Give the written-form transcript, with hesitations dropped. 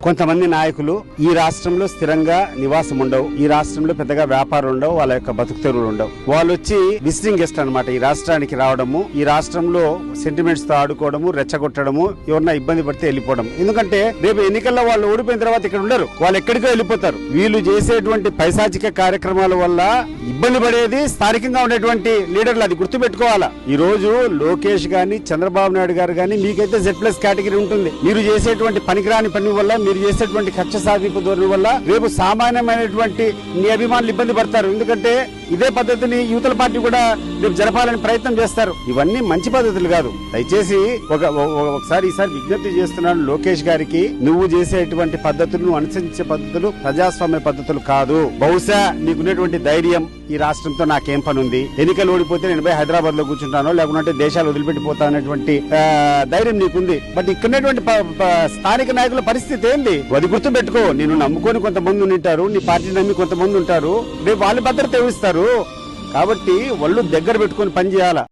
కొంతమంది నాయకులు ఈ రాష్ట్రంలో స్థిరంగా నివాసం ఉండవు, ఈ రాష్ట్రంలో పెద్దగా వ్యాపారం ఉండవు, వాళ్ళ యొక్క బతుకు తెరువులు ఉండవు. వాళ్ళు వచ్చి విజిటింగ్ గెస్ట్ అన్నమాట ఈ రాష్ట్రానికి రావడము, ఈ రాష్ట్రంలో సెంటిమెంట్స్ తో ఆడుకోవడము, రెచ్చగొట్టడము, ఎవరన్నా ఇబ్బంది పడితే వెళ్ళిపోవడం. ఎందుకంటే రేపు ఎన్నికల్లో వాళ్ళు ఓడిపోయిన తర్వాత ఇక్కడ ఉండరు, వాళ్ళు ఎక్కడికో వెళ్ళిపోతారు. వీళ్ళు చేసేటువంటి పైశాచిక కార్యక్రమాల వల్ల ఇబ్బంది పడేది స్థానికంగా ఉండేటువంటి లీడర్లు, అది గుర్తు పెట్టుకోవాలా. ఈ రోజు లోకేష్ గాని చంద్రబాబు నాయుడు గారు గాని మీకైతే Z+ కేటగిరీ ఉంటుంది. మీరు చేసేటువంటి పనికిరాని పని వల్ల, మీరు చేసేటువంటి కక్ష సాధింపు ధోరణి వల్ల రేపు సామాన్యమైనటువంటి మీ అభిమానులు ఇబ్బంది పడతారు. ఎందుకంటే ఇదే పద్ధతిని యువతల పార్టీ కూడా రేపు జరపాలని ప్రయత్నం చేస్తారు. ఇవన్నీ మంచి పద్ధతులు కాదు. దయచేసి ఒకసారి ఈసారి విజ్ఞప్తి చేస్తున్నాను లోకేష్ గారికి, నువ్వు చేసేటువంటి పద్ధతులు, నువ్వు అనుసరించే పద్ధతులు ప్రజాస్వామ్య పద్ధతులు కాదు. బహుశా నీకున్నటువంటి ధైర్యం ఈ రాష్ట్రంతో నాకేం పని ఉంది, ఎన్నికలు ఓడిపోతే నేను పోయి హైదరాబాద్ లో కూర్చుంటానో లేకుంటే దేశాలు వదిలిపెట్టిపోతా అనేటువంటి ధైర్యం నీకుంది. బట్ ఇక్కడటువంటి స్థానిక నాయకుల పరిస్థితి ఏంది అది గుర్తు పెట్టుకో. నేను నమ్ముకొని కొంతమంది ఉంటారు, నీ పార్టీ నమ్మి కొంతమంది ఉంటారు, రేపు వాళ్ళ భద్రత ఇస్తారు. కాబట్టి వాళ్ళు దగ్గర పెట్టుకుని పని చేయాలా.